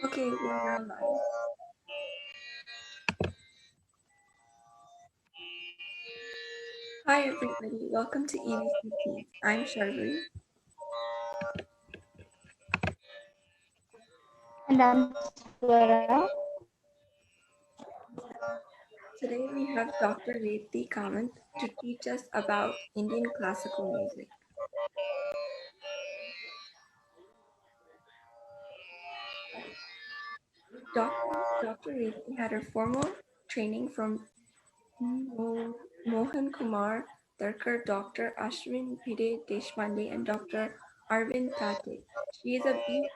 Okay, we're now live. Hi everybody, welcome to EVCT. I'm Sharvari. And I'm Swara. Today we have Dr. Reti Kamath to teach us about Indian classical music. Dr. Reti had her formal training from Mohan Kumar Tharkar, Dr. Ashwin Bhide Deshpande, and Dr. Arvind Tate. She is a B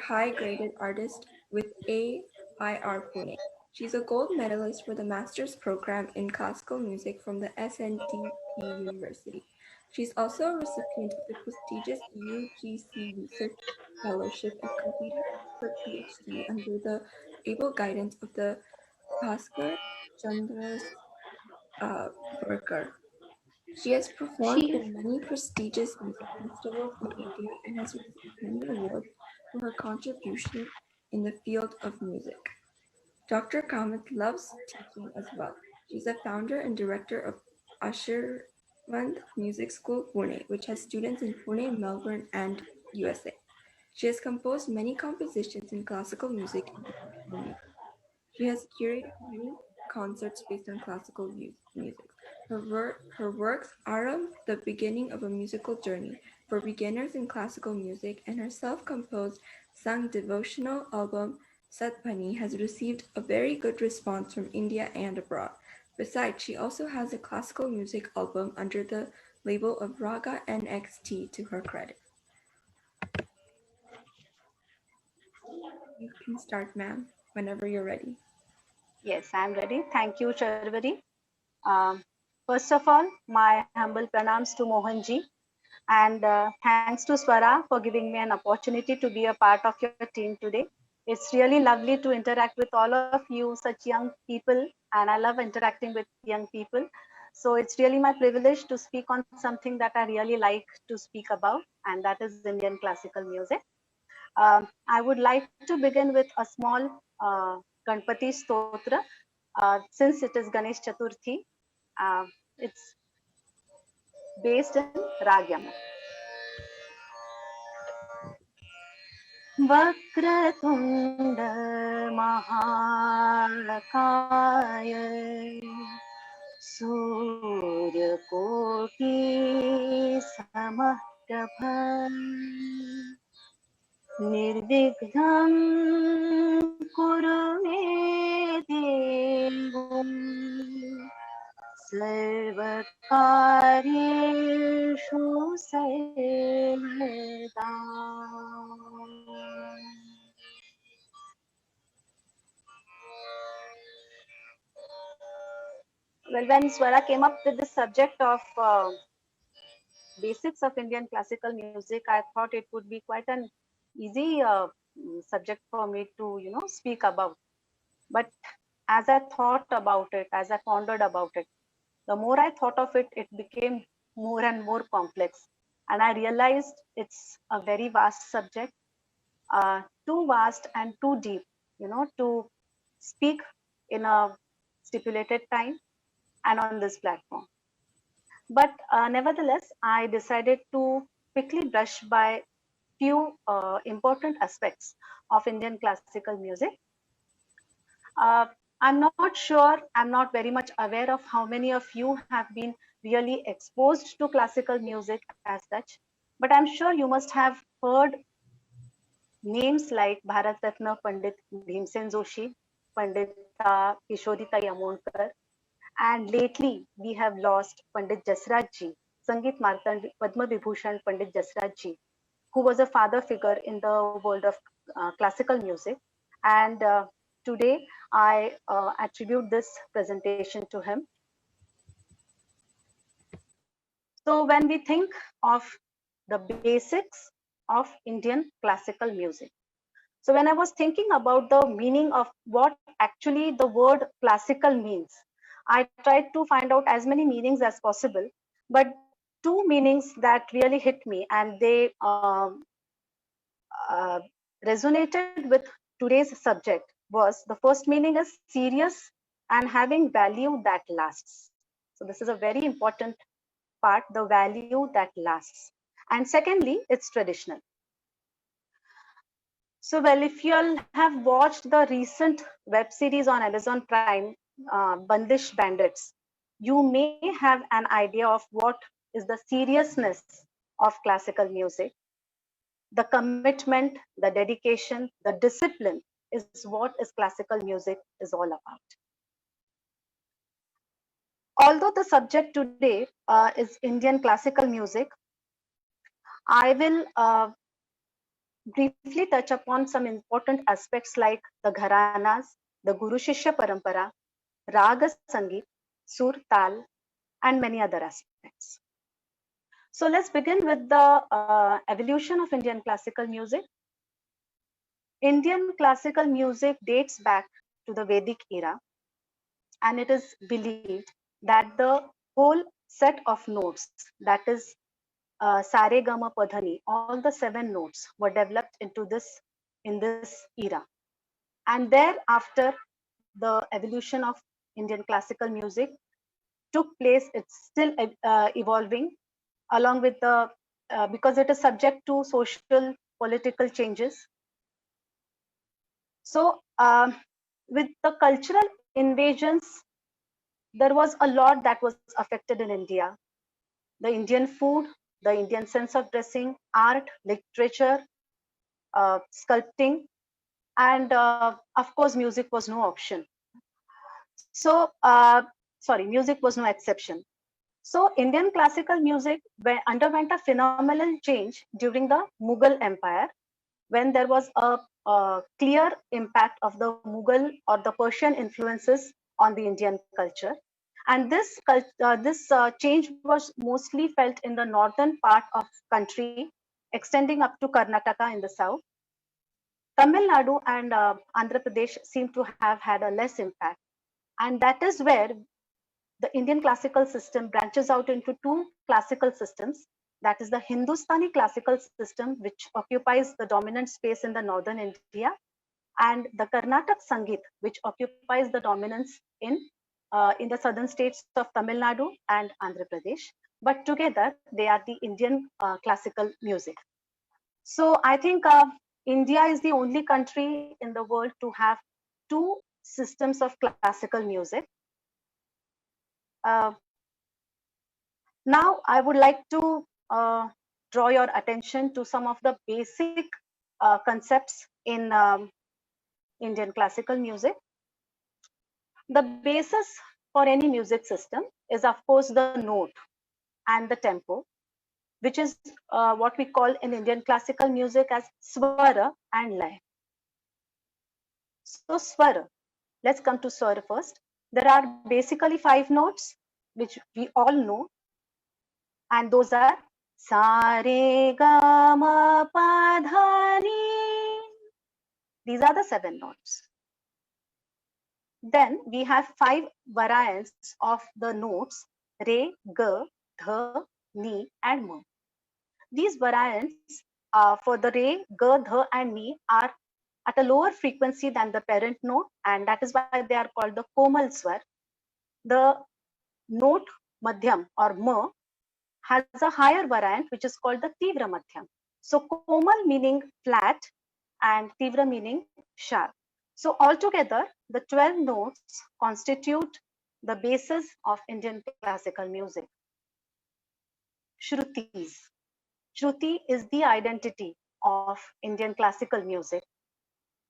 high-graded artist with AIR Pune. She's a gold medalist for the Master's Program in Classical Music from the SNDP University. She's also a recipient of the prestigious UGC Research Fellowship and completed her PhD under the able guidance of the Bhaskar Chandras Burkar. She has performed She in many prestigious music festivals in India and has received many awards for her contribution in the field of music. Dr. Kamath loves teaching as well. She's a founder and director of Ashirwand Music School, Pune, which has students in Pune, Melbourne, and USA. She has composed many compositions in classical music and devotional music. She has curated many concerts based on classical music. Her works Aram, The Beginning of a Musical Journey for Beginners in Classical Music, and her self-composed sung devotional album Satpani has received a very good response from India and abroad. Besides, she also has a classical music album under the label of Raga NXT to her credit. You can start, ma'am, whenever you're ready. Yes, I'm ready. Thank you, Sharvari. Um, First of all, my humble pranams to Mohanji, and thanks to Swara for giving me an opportunity to be a part of your team today. It's really lovely to interact with all of you, such young people, and I love interacting with young people. So it's really my privilege to speak on something that I really like to speak about, and that is Indian classical music. I would like to begin with a small Ganpati Stotra since it is Ganesh Chaturthi. It's based in Ragyam. वक्रतुण्ड महाकाय सूर्यकोटि समप्रभ निर्विघ्नं कुरु मे देव सर्वकार्येषु सर्वदा. Well, when Swara came up with the subject of basics of Indian classical music, I thought it would be quite an easy subject for me to, speak about. But as I thought about it, as I pondered about it, the more I thought of it, it became more and more complex. And I realized it's a very vast subject, too vast and too deep, to speak in a stipulated time and on this platform. But nevertheless, I decided to quickly brush by few important aspects of Indian classical music. Uh, I'm not sure, I'm not very much aware of how many of you have been really exposed to classical music as such, but I'm sure you must have heard names like Bharat Ratna Pandit Bhimsen Joshi, Pandita Kishorita Yamonkar, and lately we have lost Pandit Jasraj ji, Sangeet Martand Padma Vibhushan Pandit Jasraj ji, who was a father figure in the world of classical music. And today I attribute this presentation to him. So when we think of the basics of Indian classical music, so when I was thinking about the meaning of what actually the word classical means, I tried to find out as many meanings as possible, but two meanings that really hit me and they uh, resonated with today's subject was, the first meaning is serious and having value that lasts. So this is a very important part, the value that lasts. And secondly, it's traditional. So, well, if you all have watched the recent web series on Amazon Prime, Bandish Bandits, you may have an idea of what is the seriousness of classical music. The commitment, the dedication, the discipline is what is classical music is all about. Although the subject today is Indian classical music, I will briefly touch upon some important aspects like the gharanas, the Guru Shishya Parampara, Raga Sangeet, Sur Tal, and many other aspects. So let's begin with the evolution of Indian classical music. Indian classical music dates back to the Vedic era, and it is believed that the whole set of notes, that is Sare Gama Padhani, all the 7 notes were developed into this in this era. And thereafter, the evolution of Indian classical music took place. It's still evolving along with the, because it is subject to social, political changes. So with the cultural invasions, there was a lot that was affected in India. The Indian food, the Indian sense of dressing, art, literature, sculpting, and of course, music was no option. So, music was no exception. So, Indian classical music underwent a phenomenal change during the Mughal Empire, when there was a clear impact of the Mughal or the Persian influences on the Indian culture. And this change was mostly felt in the northern part of country, extending up to Karnataka in the south. Tamil Nadu and Andhra Pradesh seem to have had a less impact. And that is where the Indian classical system branches out into 2 classical systems. That is the Hindustani classical system, which occupies the dominant space in the northern India, and the Karnataka Sangeet, which occupies the dominance in the southern states of Tamil Nadu and Andhra Pradesh. But together, they are the Indian classical music. So I think India is the only country in the world to have 2 systems of classical music. Now, I would like to draw your attention to some of the basic concepts in Indian classical music. The basis for any music system is, of course, the note and the tempo, which is what we call in Indian classical music as swara and lay. So, swara, let's come to swara first. There are basically 5 notes, which we all know, and those are sa re ga ma pa dha ni. These are the 7 notes. Then we have 5 variants of the notes re, ga, dha, ni, and ma. These variants for the re, ga, dha, and ni are at a lower frequency than the parent note, and that is why they are called the komal swar. The note madhyam or ma has a higher variant, which is called the tivra madhyam. So komal meaning flat and tivra meaning sharp. So altogether, the 12 notes constitute the basis of Indian classical music. Shrutis. Shruti is the identity of Indian classical music.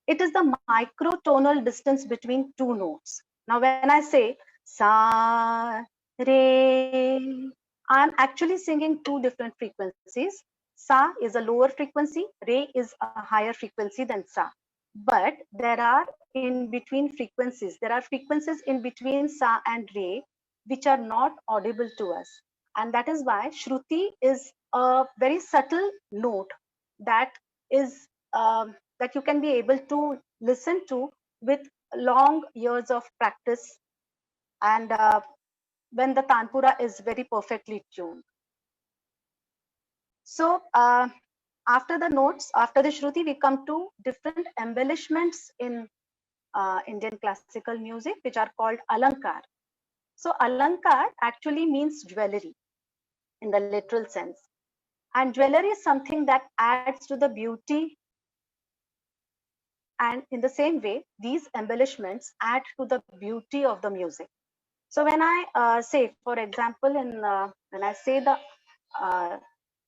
It is the microtonal distance between 2 notes. Now, when I say sa, re, I'm actually singing 2 different frequencies. Sa is a lower frequency, re is a higher frequency than sa. But there are in between frequencies. There are frequencies in between sa and re, which are not audible to us. And that is why Shruti is a very subtle note that is that you can be able to listen to with long years of practice, and when the tanpura is very perfectly tuned. So After the notes, after the Shruti, we come to different embellishments in Indian classical music, which are called Alankar. So Alankar actually means jewelry in the literal sense. And jewelry is something that adds to the beauty. And in the same way, these embellishments add to the beauty of the music. So when I say, for example, when I say the uh,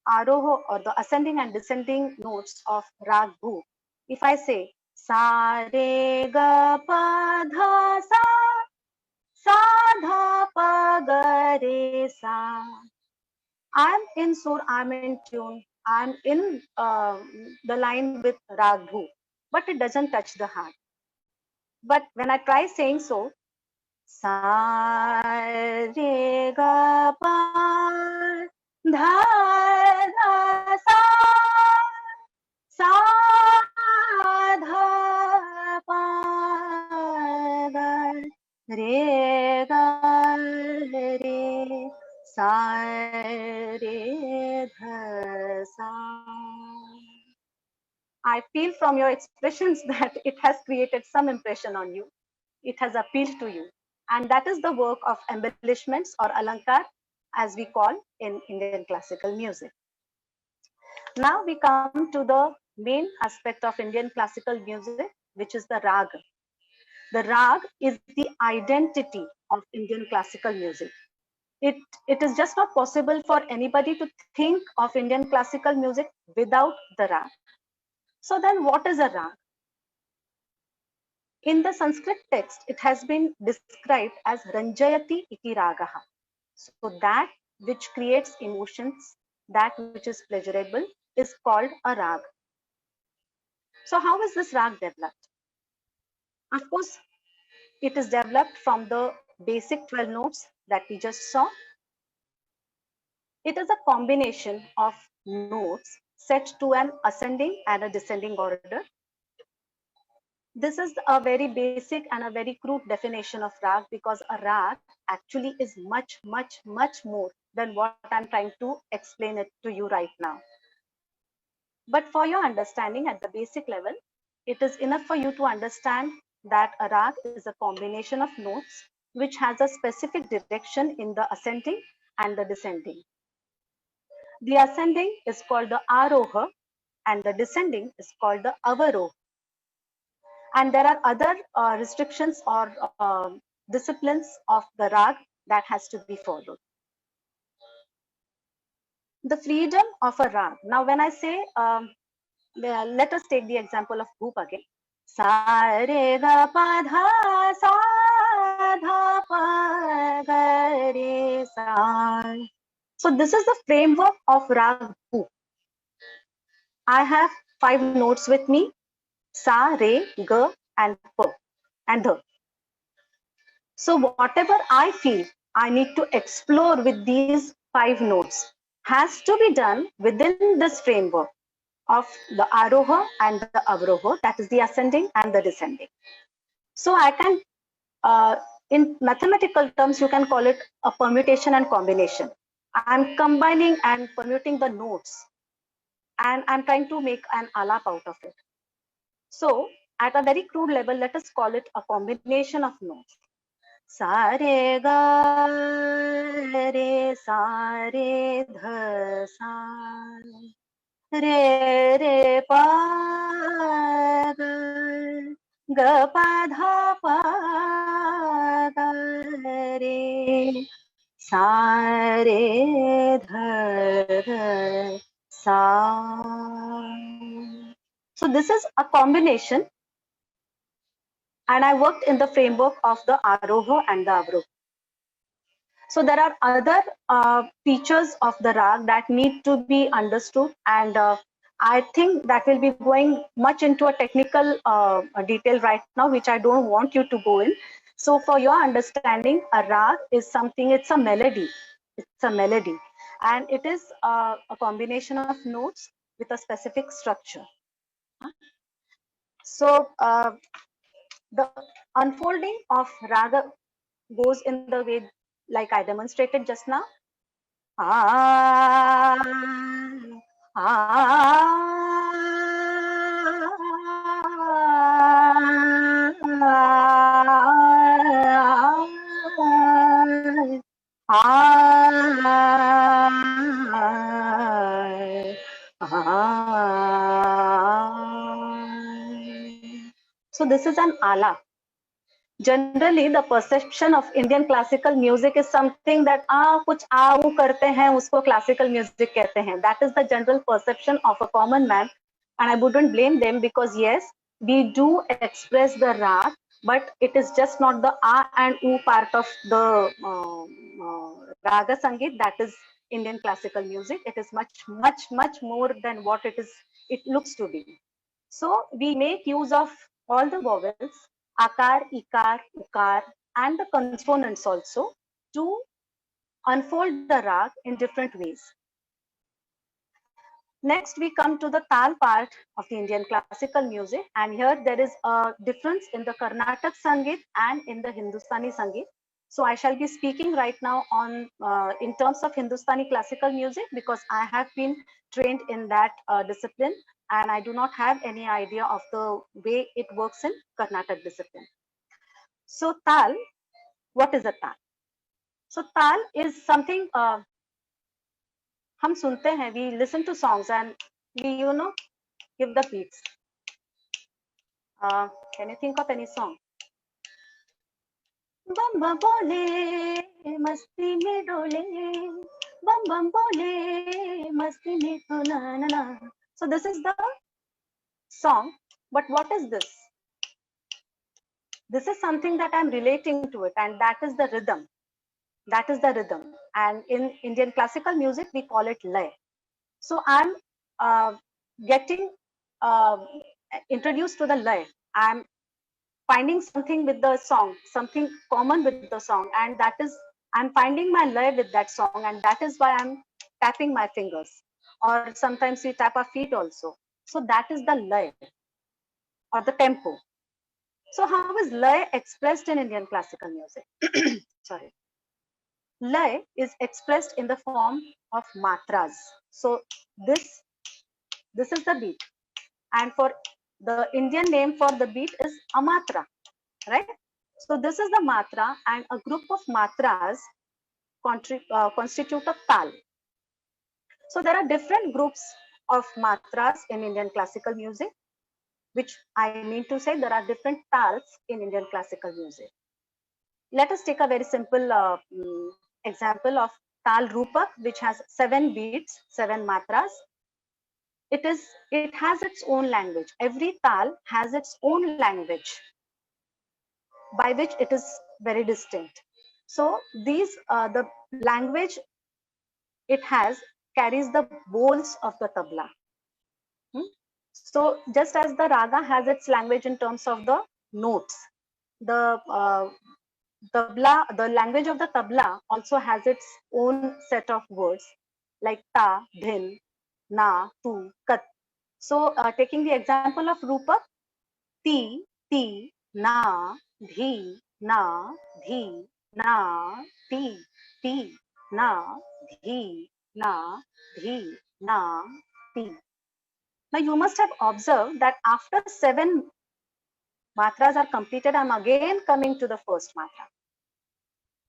aroha or the ascending and descending notes of rag bhu, if I say sa re ga pa dha sa dha pa ga re sa, I'm in sur, I'm in tune, I'm in the line with rag bhu, but it doesn't touch the heart. But when I try saying so, sa re ga pa dha dha sa sa dha pa ga re ga re sa re dha sa. I feel from your expressions that it has created some impression on you. It has appealed to you. And that is the work of embellishments or alankar, as we call in Indian classical music. Now we come to the main aspect of Indian classical music, which is the rag. The rag is the identity of Indian classical music. It is just not possible for anybody to think of Indian classical music without the rag. So then what is a rag? In the Sanskrit text, it has been described as Ranjayati iti ragaha. So that which creates emotions, that which is pleasurable, is called a rag. So how is this rag developed? Of course, it is developed from the basic 12 notes that we just saw. It is a combination of notes set to an ascending and a descending order. This is a very basic and a very crude definition of rag, because a rag actually is much, much, much more than what I'm trying to explain it to you right now. But for your understanding at the basic level, it is enough for you to understand that a rag is a combination of notes which has a specific direction in the ascending and the descending. The ascending is called the aroha and the descending is called the avaroha. And there are other restrictions or disciplines of the rag that has to be followed. The freedom of a rag. Now, when I say, let us take the example of Bhoop again. Sa re ga pa dha sa dha pa ga re sa. So this is the framework of rag Bhoop. I have 5 notes with me: sa, re, ga, and pa, and the. So whatever I feel I need to explore with these 5 notes has to be done within this framework of the aroha and the avroha, that is the ascending and the descending. So I can, in mathematical terms, you can call it a permutation and combination. I'm combining and permuting the notes and I'm trying to make an alap out of it. So at a very crude level, let us call it a combination of notes. Sa re ga re sa re dha sa re re pa ga pa dha pa ga re sa re dha sa. So this is a combination, and I worked in the framework of the aroha and the avroha. So there are other features of the rag that need to be understood, and I think that will be going much into a technical detail right now, which I don't want you to go in. So for your understanding, a rag is something, it's a melody. It's a melody, and it is a combination of notes with a specific structure. So the unfolding of raga goes in the way like I demonstrated just now. Ah, So this is an ala. Generally, the perception of Indian classical music is something that कुछ वो करते हैं उसको classical music कहते हैं. That is the general perception of a common man, and I wouldn't blame them because yes, we do express the rag, but it is just not the and part of the raga sangeet that is Indian classical music. It is much more than what it looks to be. So we make use of all the vowels, akar, ikar, ukar, and the consonants also to unfold the rag in different ways. Next, we come to the tal part of the Indian classical music, and here there is a difference in the Carnatic Sangeet and in the Hindustani Sangeet. So I shall be speaking right now on in terms of Hindustani classical music because I have been trained in that discipline, and I do not have any idea of the way it works in Carnatic discipline. So tal, what is a tal? So tal is something हम सुनते हैं, we listen to songs and we give the beats. Can you think of any song? Bam bam bole masti mein dole, bam bam bole masti mein to na na na. So this is the song, but what is this? This is something that I'm relating to it, and that is the rhythm. That is the rhythm, and in Indian classical music we call it lay. So I'm getting introduced to the lay. I'm finding something with the song, something common with the song, and that is I'm finding my lay with that song, and that is why I'm tapping my fingers, or sometimes we tap our feet also. So that is the lay or the tempo. So how is lay expressed in Indian classical music? Sorry. Lay is expressed in the form of matras. So this is the beat, and for the Indian name for the beat is amatra, right? So this is the matra, and a group of matras constitute a tal. So there are different groups of matras in Indian classical music, which I mean to say there are different tals in Indian classical music. Let us take a very simple example of tal rupak, which has 7 beats, 7 matras. It has its own language. Every tal has its own language by which it is very distinct. So these the language it has carries the bols of the tabla. So just as the raga has its language in terms of the notes, the the language of the tabla also has its own set of words like ta, dhin, na, tu, kat. So taking the example of rupak, ti, ti, na, dhi, na, dhi, na, ti, ti, na, dhi, na, dhi, na, ti. Now you must have observed that after 7 matras are completed, I'm again coming to the first matra.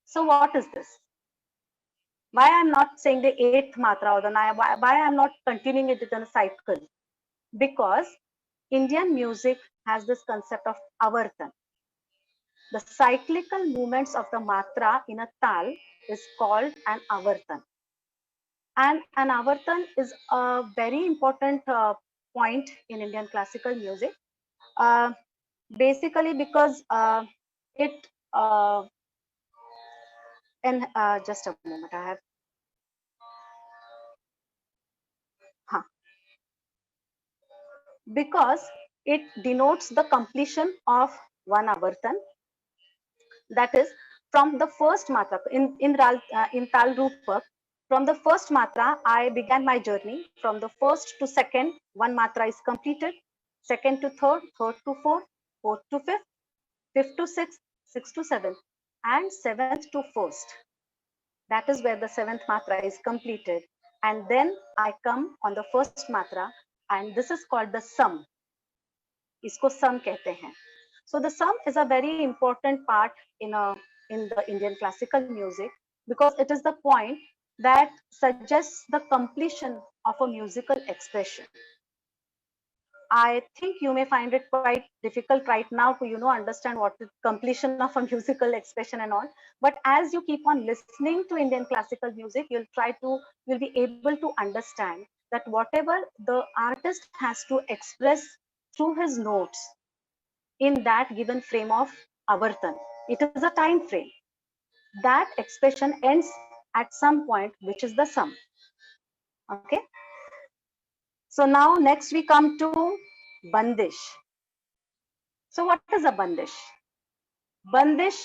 So what is this? Why I'm not saying the 8th matra or the 9th, why I'm not continuing it in a cycle? Because Indian music has this concept of avartan. The cyclical movements of the matra in a tal is called an avartan. And an avartan is a very important point in Indian classical music. Basically because it and just a moment, I have because it denotes the completion of one avartan, that is from the first matra in tal rupak. From the first matra I began my journey. From the first to second, one matra is completed. Second to third, third to fourth, fourth to fifth, fifth to sixth, sixth to seventh, and seventh to first. That is where the 7th matra is completed. and then I come on the first matra, and this is called the sum. इसको sum कहते हैं. So the sum is a very important part in the Indian classical music, because it is the point that suggests the completion of a musical expression. I think you may find it quite difficult right now to understand what is completion of a musical expression and all. But as you keep on listening to Indian classical music, you'll be able to understand that whatever the artist has to express through his notes in that given frame of avartan, it is a time frame. That expression ends at some point, which is the sum. Okay. So now next we come to bandish. So what is a bandish? Bandish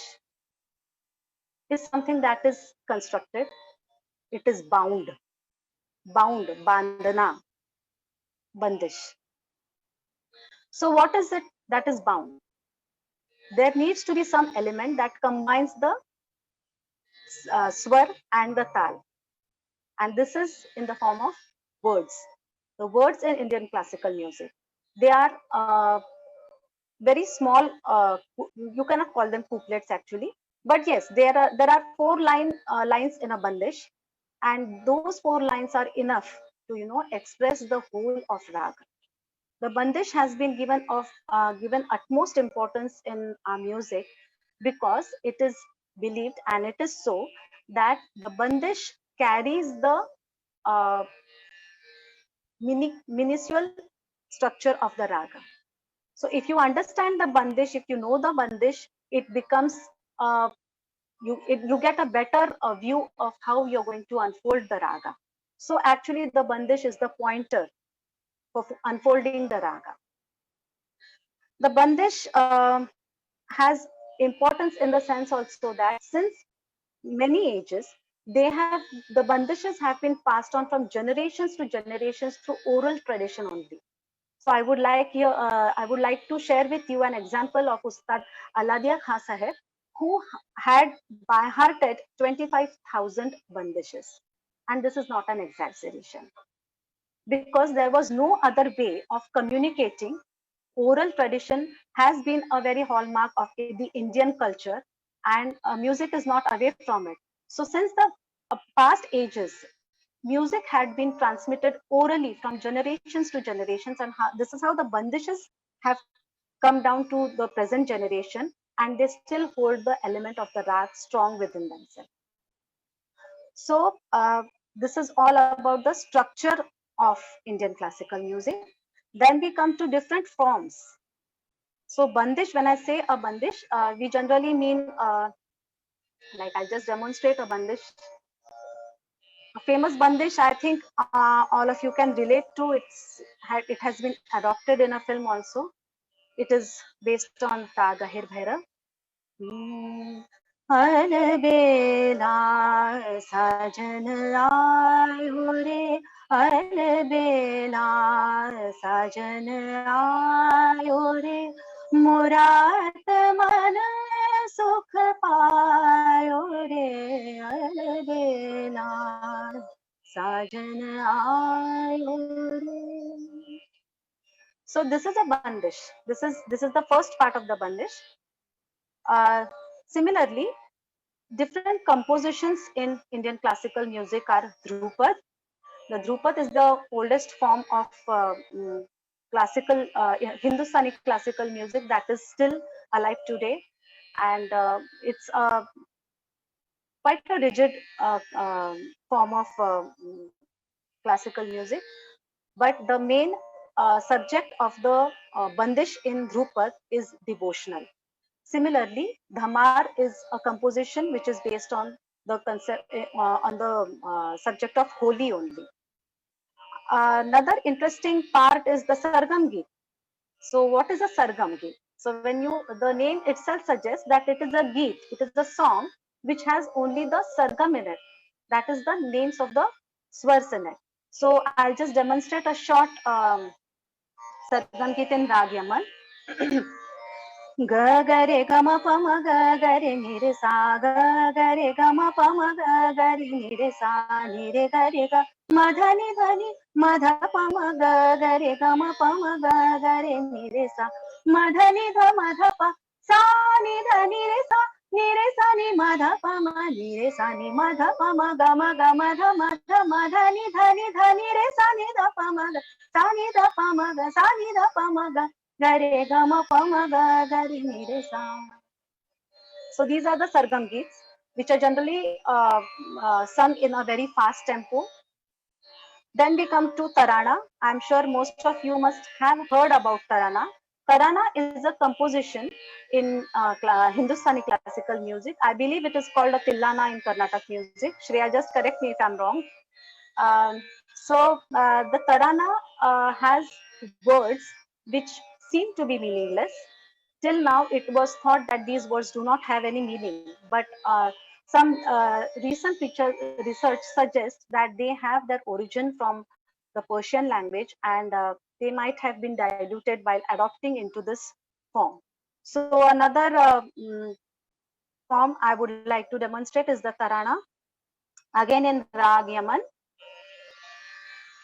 is something that is constructed. It is bound, bandhana, bandish. So what is it that is bound? There needs to be some element that combines the swar and the tal. And this is in the form of words. The words in Indian classical music, they are very small. You cannot call them couplets actually, but yes, there are four lines in a bandish, and those four lines are enough to express the whole of raga. The bandish has been given utmost importance in our music, because it is believed, and it is so, that the bandish carries the uh, minuscule structure of the raga. So if you understand the bandish, if you know the bandish, it becomes you get a better view of how you're going to unfold the raga. So actually, the bandish is the pointer for unfolding the raga. The bandish has importance in the sense also that since many ages, the bandishes have been passed on from generations to generations through oral tradition only. So I would like to share with you an example of Ustad Aladia Khan Saheb, who had by hearted 25,000 bandishes. And this is not an exaggeration, because there was no other way of communicating. Oral tradition has been a very hallmark of the Indian culture, and music is not away from it. So since the past ages, music had been transmitted orally from generations to generations, and this is how the bandishes have come down to the present generation, and they still hold the element of the rag strong within themselves. So this is all about the structure of Indian classical music. Then we come to different forms. So bandish, when I say a bandish, we generally mean, like I'll just demonstrate a bandish. A famous bandish, I think all of you can relate to. It has been adopted in a film also. It is based on Gahir Bhairav. अलबेला साजन आयो रे अलबेला साजन आयो रे मुरात मन सुख पायो रे अलबेला साजन आयो रे. So this is a bandish. This is the first part of the bandish. Similarly, different compositions in Indian classical music are Dhrupad. The Dhrupad is the oldest form of Hindustani classical music that is still alive today, and it's quite a rigid form of classical music. But the main subject of the bandish in Dhrupad is devotional. Similarly, Dhamar is a composition which is based on the concept on the subject of Holi only. Another interesting part is the Sargam Geet. So, what is a Sargam Geet? So, the name itself suggests that it is a Geet, it is a song which has only the Sargam in it. That is the names of the swars in it. So, I'll just demonstrate a short Sargam Geet in Rag Yaman. ग ग रे ग म प म ग ग रे नि रे सा ग ग रे ग म प म ग ग रे नि रे सा नि रे ग रे ग मधनि धनि मध पम ग ग रे ग म पम ग ग रे नि रे सा मधनि ध मध प सा नि ध नि रे सा नि मध प म नि रे सा नि मध प म ग म ध नि ध नि रे सा नि ध प म ग सा नि ध प म ग सा नि ध प म ग ग रे ग म प म ग ग रे नि रे सा. So these are the sargam geets, which are generally sung in a very fast tempo. Then we come to Tarana. I'm sure most of you must have heard about Tarana. Tarana is a composition in Hindustani classical music. I believe it is called a Tillana in Karnataka music. Shreya, just correct me if I'm wrong. The Tarana has words which seem to be meaningless. Till now, it was thought that these words do not have any meaning, but some recent research suggests that they have their origin from the Persian language, and they might have been diluted while adopting into this form. So another form I would like to demonstrate is the Tarana, again in Rag Yaman.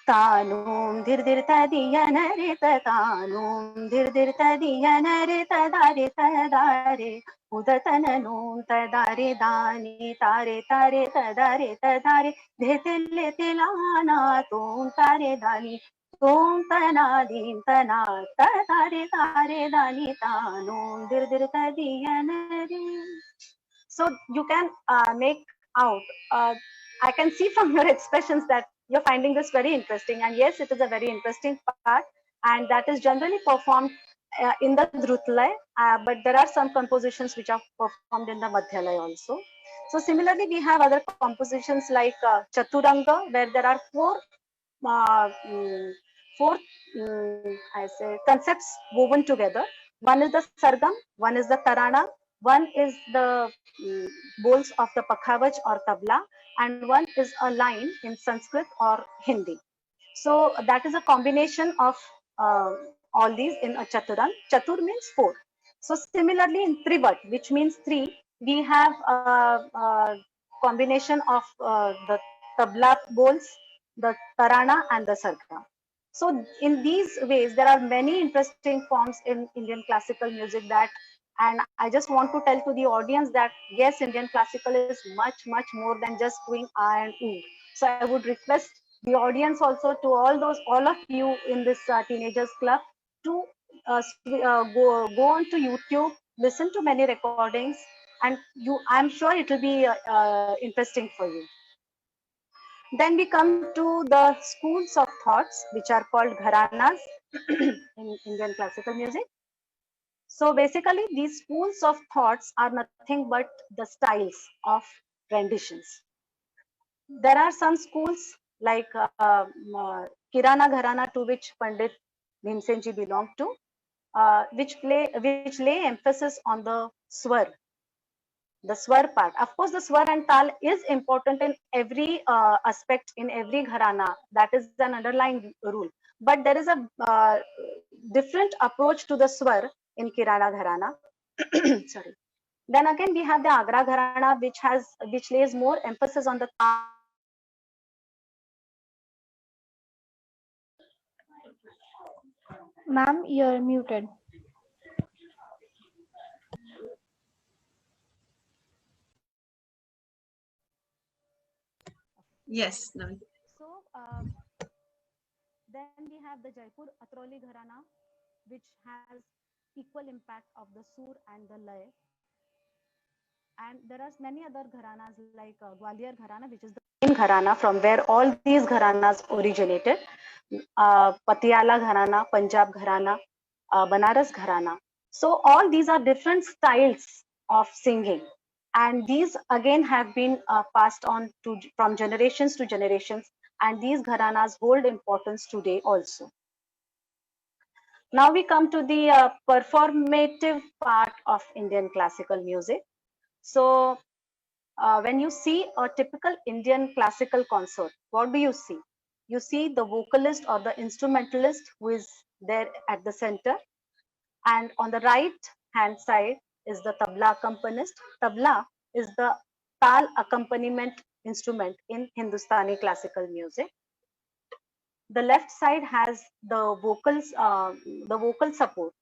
तानूम धीर धीर तदिया नरे तानूम धीर धीर तदिया नरे तदारे तदारे उदतन नूम तदारे दानी तारे तारे तदारे तदारे धेतिले तिलाना तुम तारे दानी तुम तना दीन तना तदारे तारे दानी तानूम धीर धीर तदिया नरे. So you can make out, I can see from your expressions that you're finding this very interesting. And yes, it is a very interesting part. And that is generally performed in the Drutlay, but there are some compositions which are performed in the Madhyalay also. So similarly, we have other compositions like Chaturanga, where there are uh, mm, four I say concepts woven together. One is the Sargam, one is the Tarana, one is the bowls of the Pakhavaj or Tabla, and one is a line in Sanskrit or Hindi. So that is a combination of all these in a Chaturan. Chatur means four. So similarly in Trivat, which means three, we have a combination of the Tabla bowls, the Tarana and the Sargam. So in these ways, there are many interesting forms in Indian classical music that, and I just want to tell to the audience that yes, Indian classical is much, much more than just doing ah and oo. So I would request the audience also, to all of you in this teenagers club, to go on to YouTube, listen to many recordings, and I'm sure it will be interesting for you. Then we come to the schools of thoughts, which are called gharanas in Indian classical music. So basically, these schools of thoughts are nothing but the styles of renditions. There are some schools like Kirana Gharana, to which Pandit Bhimsenji belonged to, which lay emphasis on the swar part. Of course, the swar and tal is important in every aspect, in every gharana. That is an underlying rule. But there is a different approach to the swar in Kirana Gharana. Sorry. Then again, we have the Agra Gharana, which lays more emphasis on the Ma'am, you're muted. Yes, no. So then we have the Jaipur Atroli Gharana, which has equal impact of the sur and the lay. And there are many other gharanas like Gwalior Gharana, which is the main gharana from where all these gharanas originated. Patiala Gharana, Punjab Gharana, Banaras Gharana. So all these are different styles of singing, and these again have been passed on from generations to generations, and these gharanas hold importance today also. Now we come to the performative part of Indian classical music. So when you see a typical Indian classical concert, what do you see? You see the vocalist or the instrumentalist who is there at the center, and on the right hand side is the tabla accompanist. Tabla is the tal accompaniment instrument in Hindustani classical music. the left side has the vocals, the vocal support.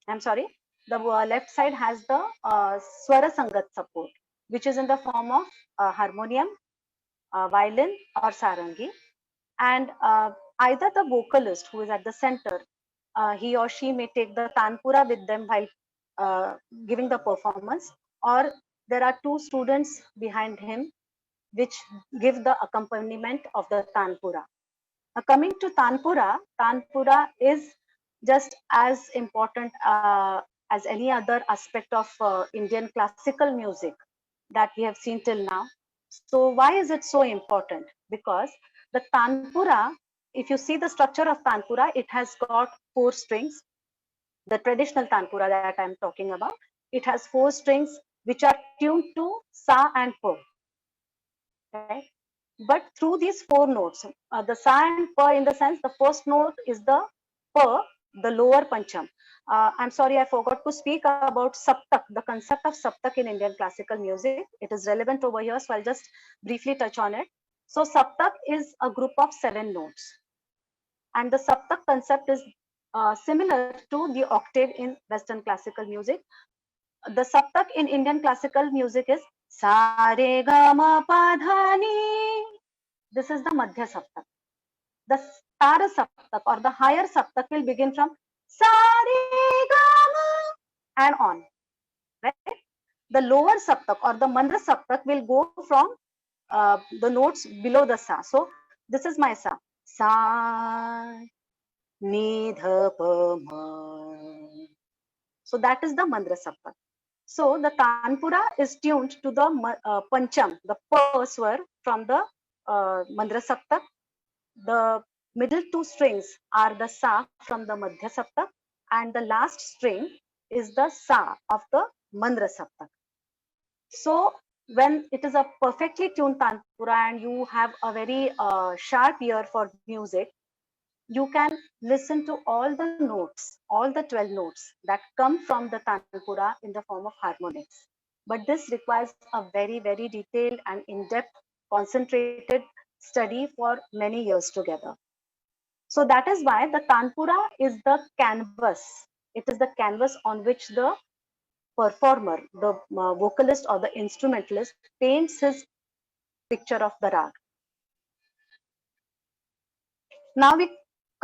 I'm sorry, the left side has the Swara Sangat support, which is in the form of harmonium, violin, or sarangi. And either the vocalist who is at the center, he or she may take the tanpura with them while giving the performance, or there are two students behind him which give the accompaniment of the tanpura. Coming to tanpura, tanpura is just as important as any other aspect of Indian classical music that we have seen till now. So why is it so important? Because the tanpura, if you see the structure of tanpura, it has got 4 strings. The traditional tanpura that I'm talking about, it has 4 strings which are tuned to sa and pa. Right? But through these 4 notes, the sa and pa, in the sense, the first note is the pa, the lower pancham. I'm sorry, I forgot to speak about saptak, the concept of saptak in Indian classical music. It is relevant over here, so I'll just briefly touch on it. So saptak is a group of 7 notes, and the saptak concept is similar to the octave in Western classical music. The saptak in Indian classical music is sa re ga ma pa dha ni. This is the Madhya Saptak. The Tara Saptak or the higher Saptak will begin from sa re ga ma and on. Right? The lower Saptak or the Mandra Saptak will go from the notes below the sa. So this is my sa. Sa ni dha pa ma. So that is the Mandra Saptak. So the Tanpura is tuned to the Pancham, the Pa swar from the Mandra Saptak. The middle 2 strings are the Sa from the Madhya Saptak, and the last string is the Sa of the Mandra Saptak. So when it is a perfectly tuned Tanpura and you have a very sharp ear for music, you can listen to all the notes, all the 12 notes that come from the Tanpura in the form of harmonics. But this requires a very, very detailed and in-depth, concentrated study for many years together. So that is why the Tanpura is the canvas. It is the canvas on which the performer, the vocalist or the instrumentalist paints his picture of the rag. Now we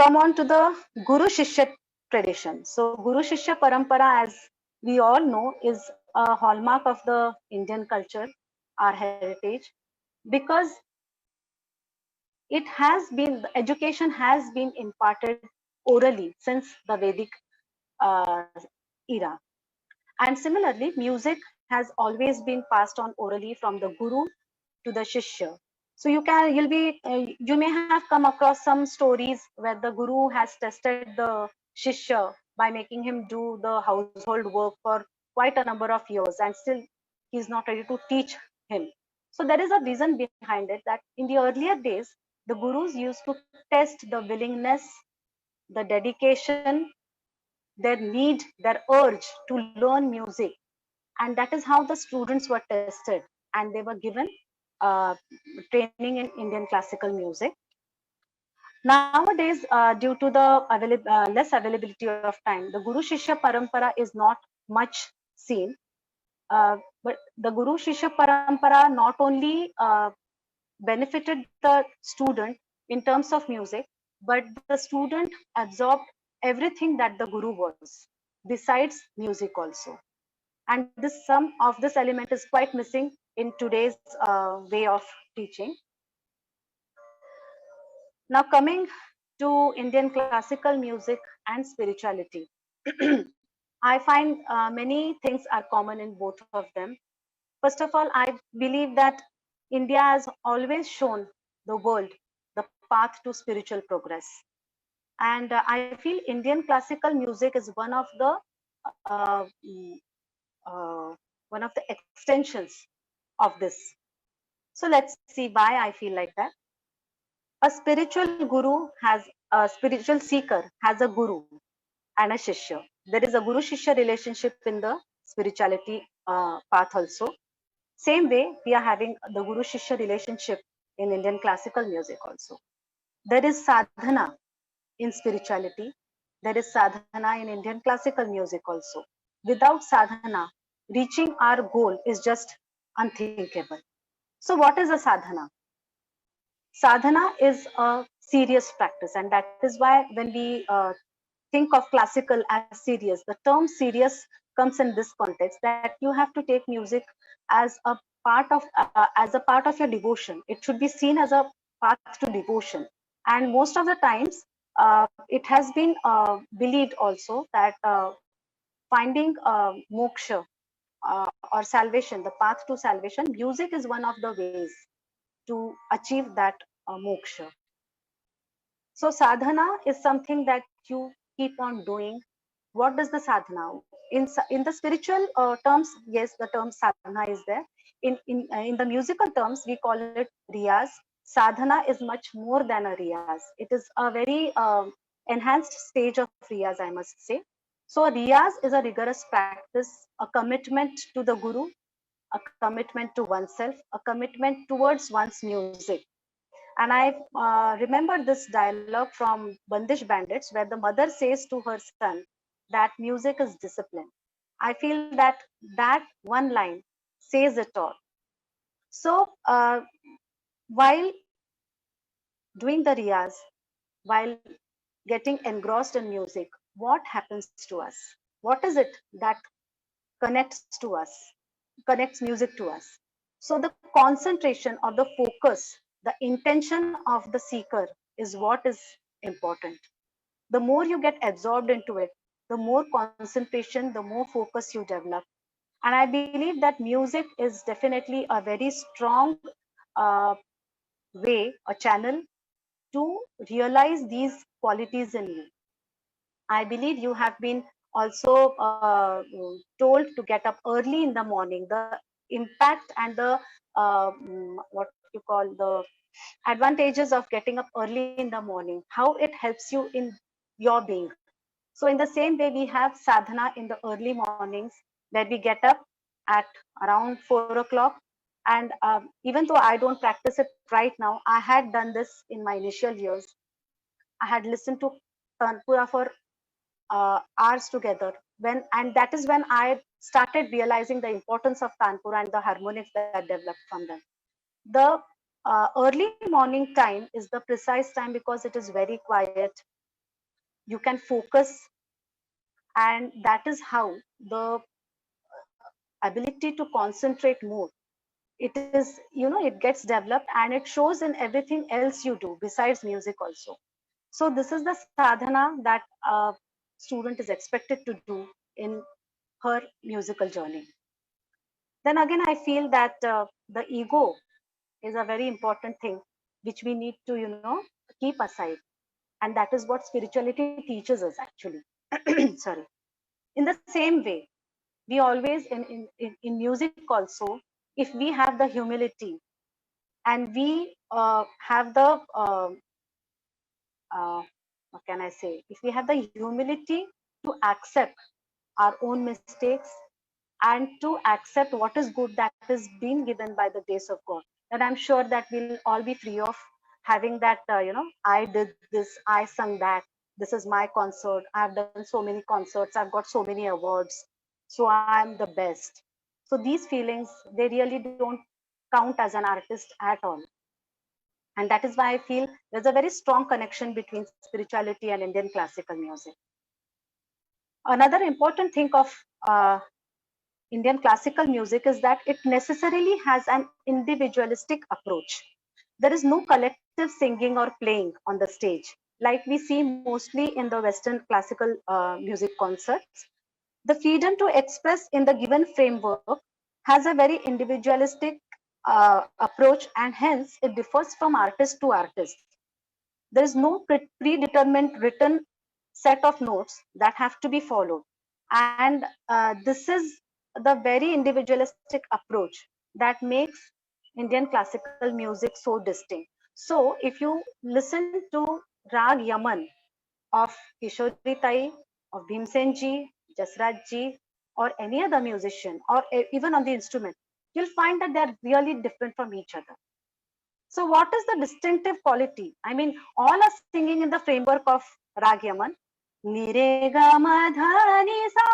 come on to the Guru Shishya tradition. So Guru Shishya Parampara, as we all know, is a hallmark of the Indian culture, our heritage, because it has been, education has been imparted orally since the Vedic era. And similarly, music has always been passed on orally from the Guru to the Shishya. So you may have come across some stories where the Guru has tested the Shishya by making him do the household work for quite a number of years, and still he's not ready to teach him. So there is a reason behind it, that in the earlier days, the Gurus used to test the willingness, the dedication, their need, their urge to learn music. And that is how the students were tested, and they were given training in Indian classical music. Nowadays, due to the less availability of time, the Guru Shishya Parampara is not much seen. But the Guru Shishya Parampara not only benefited the student in terms of music, but the student absorbed everything that the Guru was, besides music also. And this, some of this element is quite missing in today's way of teaching. Now coming to Indian classical music and spirituality, I find many things are common in both of them. First of all, I believe that India has always shown the world the path to spiritual progress. And I feel Indian classical music is uh, mm, one of the extensions of this. So let's see why I feel like that. A spiritual seeker has a guru and a shishya. There is a guru shishya relationship in the spirituality path also. Same way we are having the guru shishya relationship in Indian classical music also. There is sadhana in spirituality. There is sadhana in Indian classical music also. Without sadhana, reaching our goal is just unthinkable. So, what is a sadhana? Sadhana is a serious practice, and that is why when we think of classical as serious, the term serious comes in this context, that you have to take music as a part of your devotion. It should be seen as a path to devotion, and most of the times it has been believed also that finding moksha or salvation, the path to salvation, music is one of the ways to achieve that moksha. So sadhana is something that you keep on doing. What does the sadhana? In the spiritual terms, yes, the term sadhana is there. In the musical terms, we call it riyaz. Sadhana is much more than a riyaz. It is a very enhanced stage of riyaz, I must say. So riyaz is a rigorous practice, a commitment to the guru, a commitment to oneself, a commitment towards one's music. And I remember this dialogue from Bandish Bandits, where the mother says to her son that music is discipline. I feel that that one line says it all. So while doing the riyaz, while getting engrossed in music, what happens to us? What is it that connects to us, connects music to us? So the concentration or the focus, the intention of the seeker is what is important. The more you get absorbed into it, the more concentration, the more focus you develop. And I believe that music is definitely a very strong uh, way, a channel to realize these qualities in you. I believe you have been also told to get up early in the morning. The impact and the what you call the advantages of getting up early in the morning, how it helps you in your being. So in the same way, we have sadhana in the early mornings, where we get up at around 4 o'clock. And even though I don't practice it right now, I had done this in my initial years. I had listened to Tanpura for hours together. And that is when I started realizing the importance of Tanpura and the harmonics that developed from them. The early morning time is the precise time because it is very quiet. You can focus, and that is how the ability to concentrate more, it is, it gets developed, and it shows in everything else you do besides music also. So this is the sadhana that a student is expected to do in her musical journey. Then again, I feel that the ego is a very important thing which we need to keep aside, and that is what spirituality teaches us actually. Sorry. In the same way, we always in music also, if we have the humility, and we have the what can I say, if we have the humility to accept our own mistakes and to accept what is good that is being given by the grace of God, then I'm sure that we'll all be free of having that, I did this, I sung that, this is my concert, I've done so many concerts, I've got so many awards, so I'm the best. So these feelings, they really don't count as an artist at all. And that is why I feel there's a very strong connection between spirituality and Indian classical music. Another important thing of Indian classical music is that it necessarily has an individualistic approach. There is no collective singing or playing on the stage, like we see mostly in the Western classical music concerts. The freedom to express in the given framework has a very individualistic approach, and hence it differs from artist to artist. There is no predetermined written set of notes that have to be followed. And this is the very individualistic approach that makes Indian classical music so distinct. So if you listen to Rag Yaman of Kishori Tai, of Bhimsen ji, Jasraj ji, or any other musician, or even on the instrument, you'll find that they're really different from each other. So what is the distinctive quality? I mean, all are singing in the framework of Rag Yaman. Ni re ga ma dha ni sa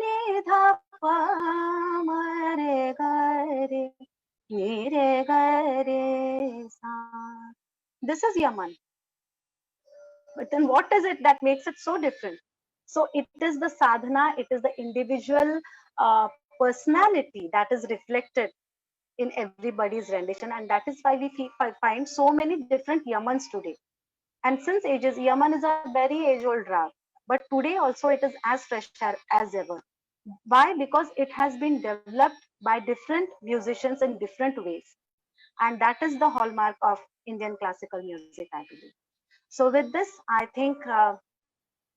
ni dha pa ma re ga re ni re ga re sa. This is Yaman. But then what is it that makes it so different? So it is the sadhana, it is the individual personality that is reflected in everybody's rendition, and that is why we find so many different Yamans today. And since ages, Yaman is a very age-old rag, but today also it is as fresh as ever. Why? Because it has been developed by different musicians in different ways, and that is the hallmark of Indian classical music, I believe. So with this, I think I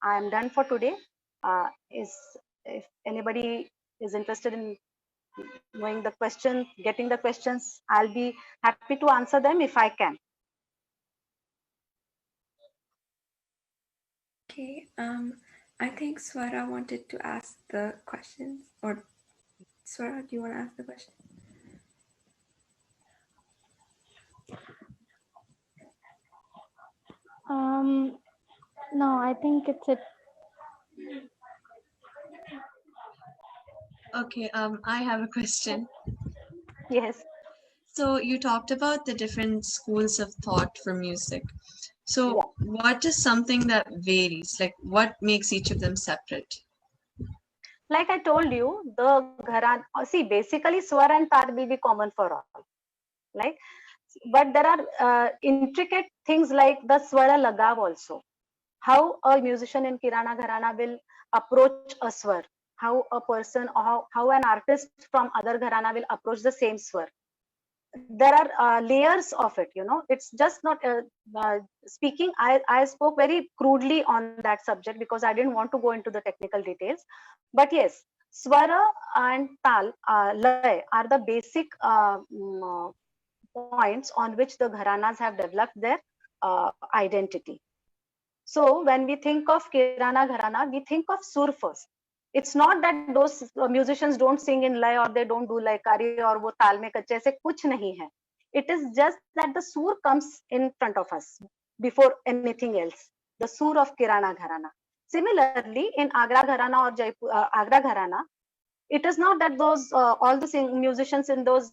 am done for today. Is if anybody is interested in knowing the question, getting the questions, I'll be happy to answer them if I can. Okay, I think Swara wanted to ask the questions, or Swara, do you want to ask the question? No, I think it's it. Okay, I have a question. Yes. So you talked about the different schools of thought for music. So what is something that varies? Like what makes each of them separate? Like I told you, the gharan, see, basically swar and tar will be common for all. Like, but there are intricate things like the swara lagav also. How a musician in Kirana Gharana will approach a swar, how a person or how an artist from other gharana will approach the same swar. There are layers of it, you know. It's just not speaking. I spoke very crudely on that subject because I didn't want to go into the technical details. But yes, swara and tal, lay are the basic points on which the gharanas have developed their identity. So when we think of Kirana Gharana, we think of sur first. It's not that those musicians don't sing in lay or they don't do laikari or wo tal mein kache, aise kuch nahi hai. It is just that the sur comes in front of us before anything else. The sur of Kirana Gharana. Similarly, in Agra Gharana or Jaipur, Agra Gharana, it is not that those all the musicians in those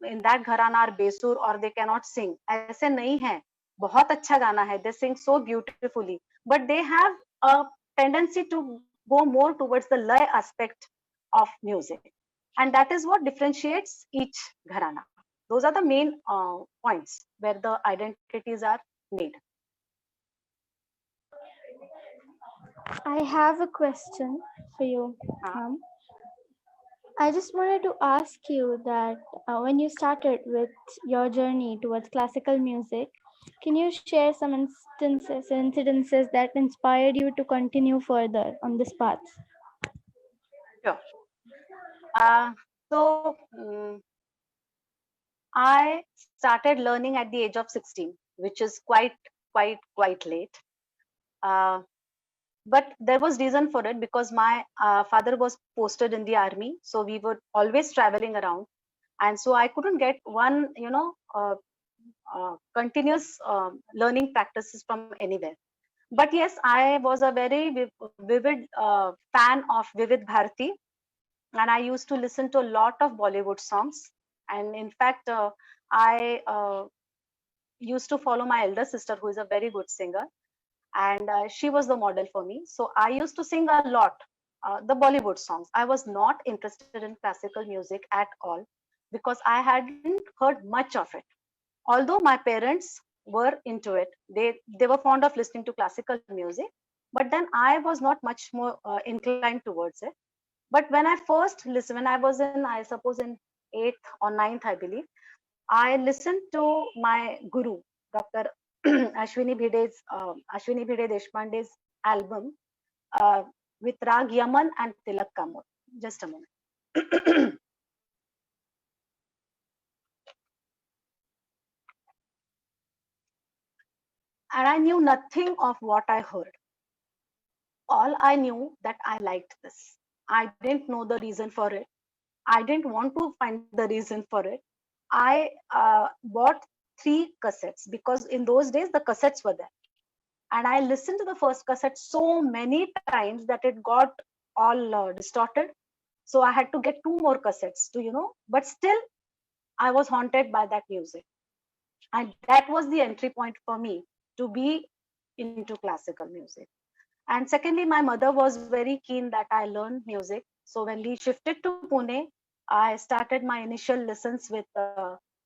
in that gharana are besur or they cannot sing. ऐसे नहीं है. बहुत अच्छा गाना है. They sing so beautifully, but they have a tendency to go more towards the lay aspect of music, and that is what differentiates each gharana. Those are the main points where the identities are made. I have a question for you, ma'am. I just wanted to ask you that when you started with your journey towards classical music, can you share some incidences that inspired you to continue further on this path? Sure. So I started learning at the age of 16, which is quite late. But there was reason for it because my father was posted in the army, so we were always traveling around, and so I couldn't get one, continuous learning practices from anywhere. But yes, I was a very vivid fan of Vivid Bharati, and I used to listen to a lot of Bollywood songs. And in fact, I used to follow my elder sister, who is a very good singer, and she was the model for me. So I used to sing a lot the Bollywood songs. I was not interested in classical music at all because I hadn't heard much of it. Although my parents were into it, they were fond of listening to classical music, but then I was not much more inclined towards it. But when I first listened, when I was in, I suppose in 8th or 9th, I believe, I listened to my guru, Dr. Ashwini Bhide Deshpande's album with Rag Yaman and Tilak Kamor. Just a moment. And I knew nothing of what I heard. All I knew that I liked this. I didn't know the reason for it. I didn't want to find the reason for it. I bought 3 cassettes, because in those days the cassettes were there. And I listened to the first cassette so many times that it got all distorted. So I had to get 2 more cassettes to, but still I was haunted by that music. And that was the entry point for me to be into classical music. And secondly, my mother was very keen that I learn music. So when we shifted to Pune, I started my initial lessons with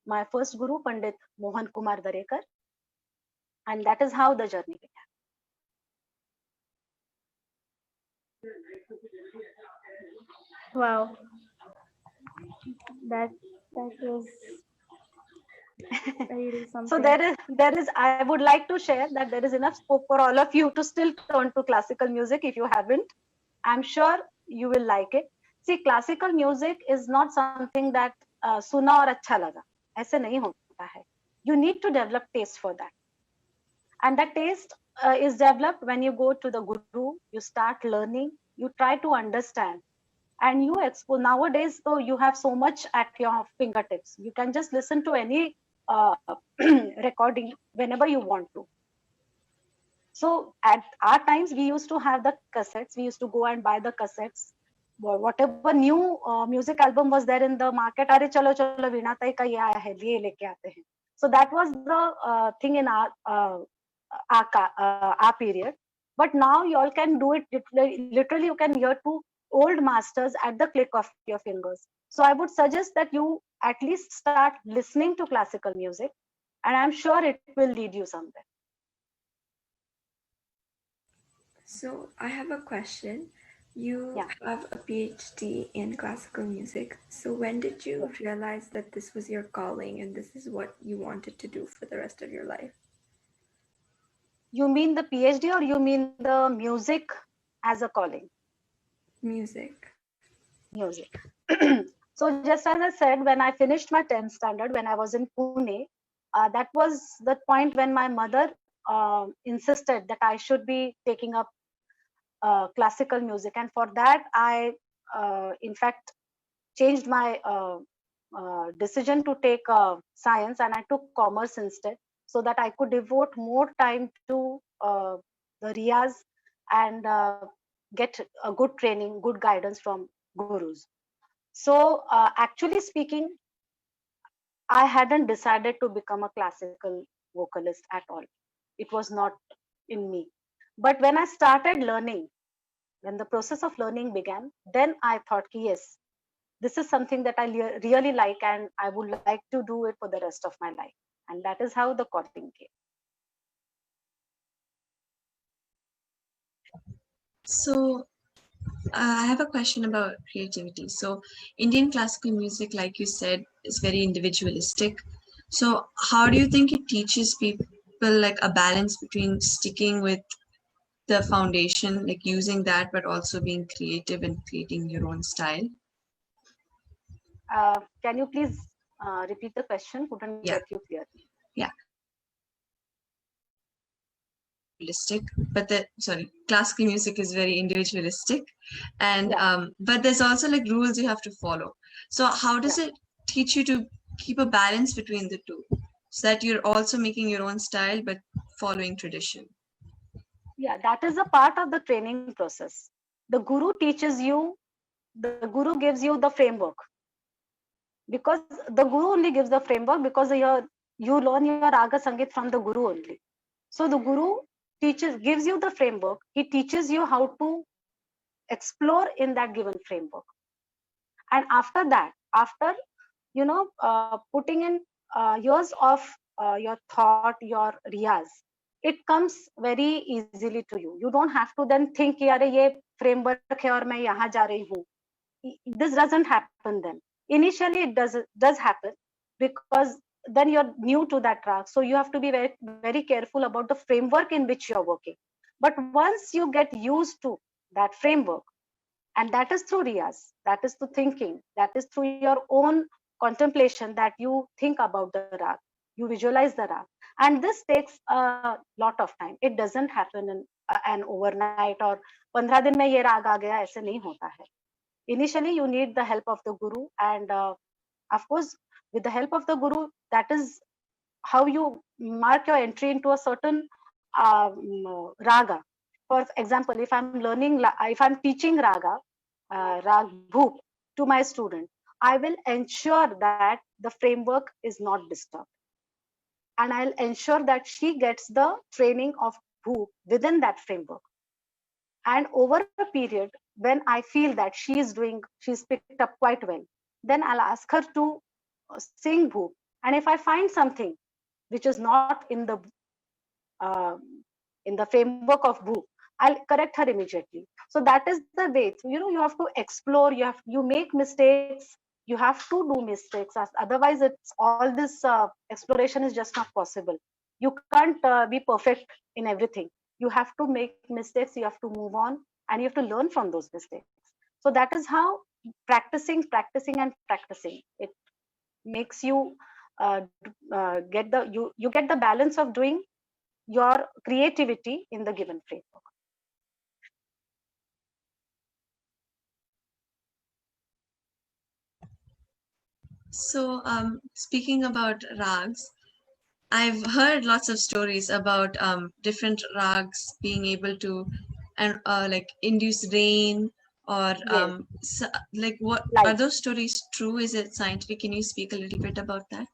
my first guru, Pandit Mohan Kumar Darekar. And that is how the journey began. Wow. That was really something. So there is, I would like to share that there is enough scope for all of you to still turn to classical music if you haven't. I'm sure you will like it. See, classical music is not something that suna aur acha laga. Aise nahi hota hai. You need to develop taste for that. And that taste is developed when you go to the guru, you start learning, you try to understand. And you explore. Nowadays, though, you have so much at your fingertips. You can just listen to any recording whenever you want to. So at our times, we used to have the cassettes. We used to go and buy the cassettes. Whatever new music album was there in the market, are chalo chalo Veena Tai ka ye aaya hai, ye leke aate hain. So that was the thing in our period. But now you all can do it literally. You can hear two old masters at the click of your fingers. So I would suggest that you at least start listening to classical music, and I'm sure it will lead you somewhere. So I have a question. You have a PhD in classical music. So when did you realize that this was your calling and this is what you wanted to do for the rest of your life? You mean the PhD or you mean the music as a calling? Music. Music. So just as I said, when I finished my 10th standard, when I was in Pune, that was the point when my mother insisted that I should be taking up classical music. And for that, I, in fact, changed my decision to take science, and I took commerce instead, so that I could devote more time to the riyaz and get a good training, good guidance from gurus. So actually speaking, I hadn't decided to become a classical vocalist at all. It was not in me. But when I started learning, when the process of learning began, then I thought, yes, this is something that I really like, and I would like to do it for the rest of my life. And that is how the calling came. So I have a question about creativity. So Indian classical music, like you said, is very individualistic. So how do you think it teaches people like a balance between sticking with the foundation, like using that, but also being creative and creating your own style? Can you please repeat the question? Couldn't get you clearly. Yeah. But classical music is very individualistic, and but there's also like rules you have to follow. So how does it teach you to keep a balance between the two, so that you're also making your own style but following tradition? Yeah, that is a part of the training process. The guru teaches you, the guru gives you the framework, because the guru only gives the framework, because you learn your raga sangeet from the guru only. So the guru gives you the framework. He teaches you how to explore in that given framework. And after that, after putting in years of your thought, your riyaz, it comes very easily to you. You don't have to then think कि अरे ये framework है और मैं यहाँ जा रही हूँ. This doesn't happen then. Initially, it does happen, because then you're new to that track. So you have to be very, very careful about the framework in which you're working. But once you get used to that framework, and that is through riyaz, that is through thinking, that is through your own contemplation, that you think about the rag, you visualize the rag. And this takes a lot of time. It doesn't happen in an overnight or 15 दिन में ये राग आ गया, ऐसे नहीं होता है. Initially, you need the help of the guru, and of course, with the help of the guru, that is how you mark your entry into a certain raga. For example, if I'm learning, if I'm teaching raga, rag bhoop to my student, I will ensure that the framework is not disturbed, and I'll ensure that she gets the training of bhoop within that framework. And over a period, when I feel that she's picked up quite well, then I'll ask her to sing bhoop. And if I find something which is not uh, in the framework of bhoop, I'll correct her immediately. So that is the way. So, you have to explore. You make mistakes. You have to do mistakes. Otherwise, it's all this exploration is just not possible. You can't be perfect in everything. You have to make mistakes. You have to move on, and you have to learn from those mistakes. So that is how practicing, and practicing. It makes you get you get the balance of doing your creativity in the given framework. So, speaking about rags, I've heard lots of stories about different rags being able to and like induce rain or Yes, like what are light. those stories true? Is it scientific? Can you speak a little bit about that?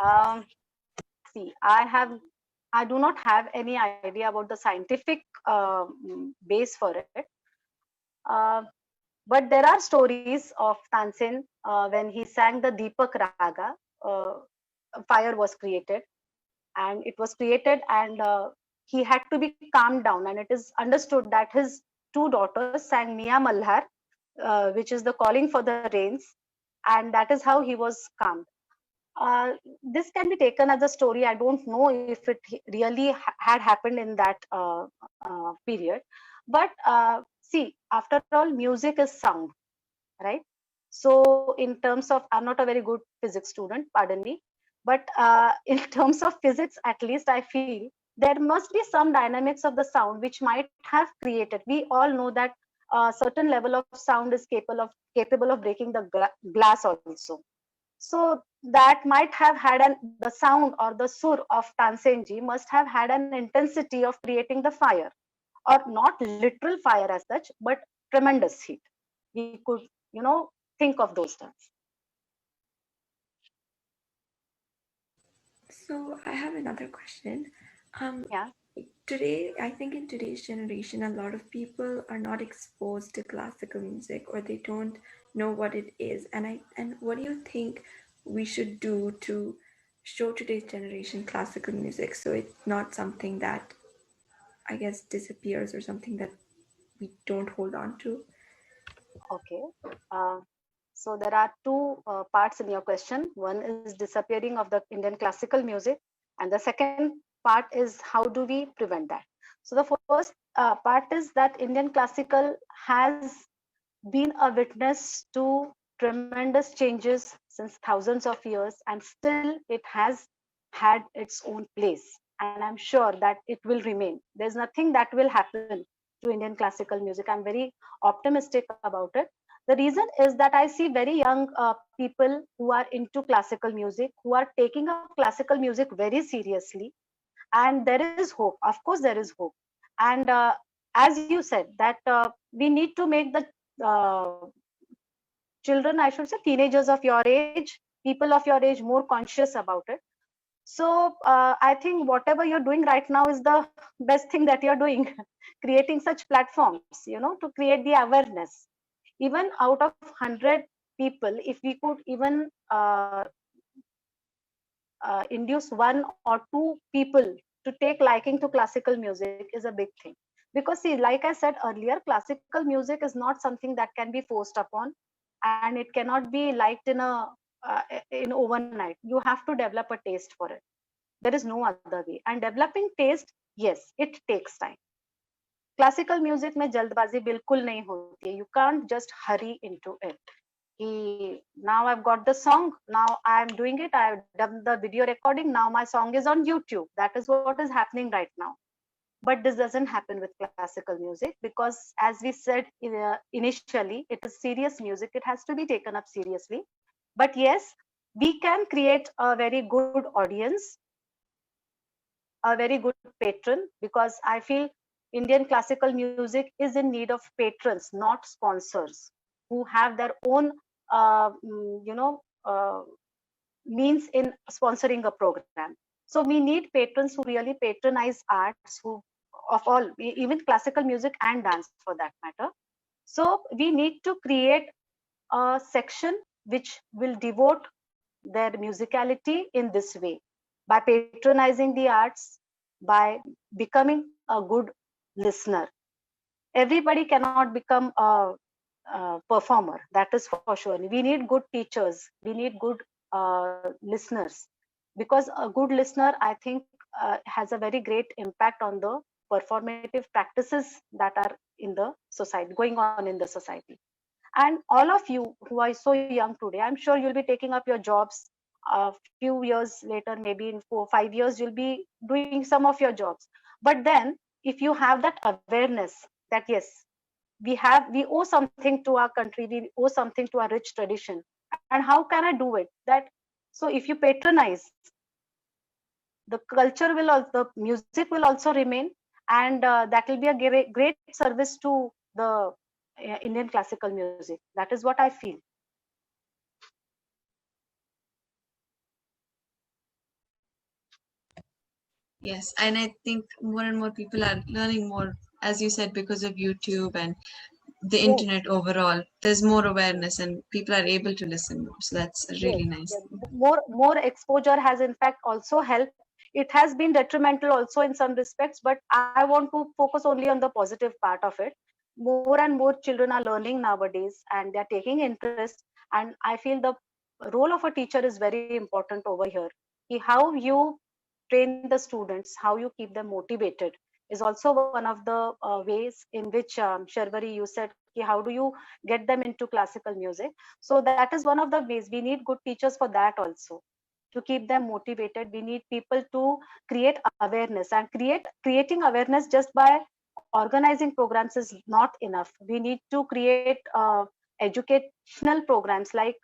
Um, See, I do not have any idea about the scientific base for it. Uh, but there are stories of Tansen when he sang the Deepak Raga. Fire was created, and it was created, and he had to be calmed down. And it is understood that his two daughters sang Miya Malhar, which is the calling for the rains, and that is how he was calmed. This can be taken as a story. I don't know if it really had happened in that period. But see, after all, music is sound, right? So, in terms of, I'm not a very good physics student, pardon me, but in terms of physics, at least I feel there must be some dynamics of the sound which might have created. We all know that a certain level of sound is capable of breaking the glass also. So that might have had the sound or the sur of Tansenji must have had an intensity of creating the fire, or not literal fire as such, but tremendous heat. We could, think of those terms. So I have another question. Yeah. Today, I think in today's generation, a lot of people are not exposed to classical music, or they don't know what it is. And what do you think we should do to show today's generation classical music so it's not something that, I guess, disappears, or something that we don't hold on to? Okay. Uh, so there are two parts in your question. One is disappearing of the Indian classical music, and the second part is how do we prevent that. So the first part is that Indian classical has been a witness to tremendous changes since thousands of years, and still it has had its own place. And I'm sure that it will remain. There's nothing that will happen to Indian classical music. I'm very optimistic about it. The reason is that I see very young people who are into classical music, who are taking up classical music very seriously, and there is hope. Of course, there is hope. And as you said, that we need to make the uh, children, I should say, teenagers of your age, people of your age, more conscious about it. So I think whatever you're doing right now is the best thing that you're doing, creating such platforms, to create the awareness. Even out of 100 people, if we could even induce one or two people to take liking to classical music is a big thing. Because see, like I said earlier, classical music is not something that can be forced upon, and it cannot be liked in overnight. You have to develop a taste for it. There is no other way. And developing taste, yes, it takes time. Classical music में जल्दबाजी बिल्कुल नहीं होती है. You can't just hurry into it. Now I've got the song, now I'm doing it, I've done the video recording, now my song is on YouTube. That is what is happening right now. But this doesn't happen with classical music, because as we said initially, it is serious music. It has to be taken up seriously. But yes, we can create a very good audience, a very good patron, because I feel Indian classical music is in need of patrons, not sponsors, who have their own, means in sponsoring a program. So we need patrons who really patronize arts, who of all, even classical music and dance for that matter. So we need to create a section which will devote their musicality in this way, by patronizing the arts, by becoming a good listener. Everybody cannot become a performer, that is for sure. We need good teachers, we need good listeners, because a good listener, I think, has a very great impact on the performative practices that are in the society, going on in the society. And all of you who are so young today, I'm sure you'll be taking up your jobs a few years later, maybe in 4 or 5 years, you'll be doing some of your jobs. But then, if you have that awareness that yes, we owe something to our country, we owe something to our rich tradition, and how can I do it? That, so if you patronize, the culture will also, the music will also remain, and that will be a great service to the Indian classical music. That is what I feel. Yes, and I think more and more people are learning more, as you said, because of YouTube and the Yes, internet overall. There's more awareness and people are able to listen more. So that's a yes, really nice yes. thing. More exposure has in fact also helped. It has been detrimental also in some respects, but I want to focus only on the positive part of it. More and more children are learning nowadays, and they're taking interest. And I feel the role of a teacher is very important over here. How you train the students, how you keep them motivated, is also one of the ways in which, Sharvari, you said, how do you get them into classical music? So that is one of the ways. We need good teachers for that also, to keep them motivated. We need people to create awareness, and creating awareness just by organizing programs is not enough. We need to create educational programs like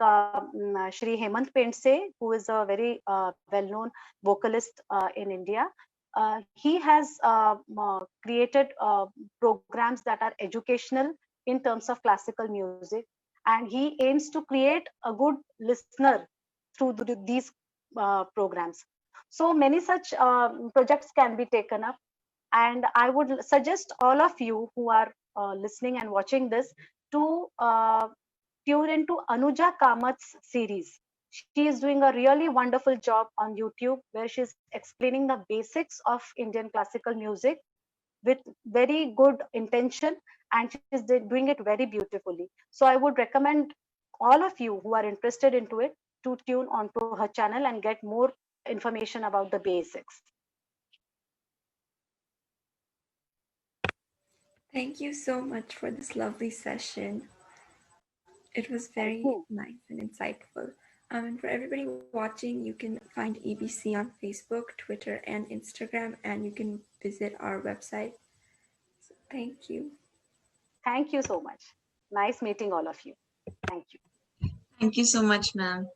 Shri Hemant Pendse, who is a very well-known vocalist in India. He has created programs that are educational in terms of classical music, and he aims to create a good listener through these programs. So many such projects can be taken up, and I would suggest all of you who are listening and watching this to tune into Anuja Kamath's series. She is doing a really wonderful job on YouTube, where she's explaining the basics of Indian classical music with very good intention, and she's doing it very beautifully. So I would recommend all of you who are interested into it to tune onto her channel and get more information about the basics. Thank you so much for this lovely session. It was Thank very you. nice and insightful. And for everybody watching, you can find EBC on Facebook, Twitter, and Instagram, and you can visit our website. So thank you. Thank you so much. Nice meeting all of you. Thank you. Thank you so much, ma'am.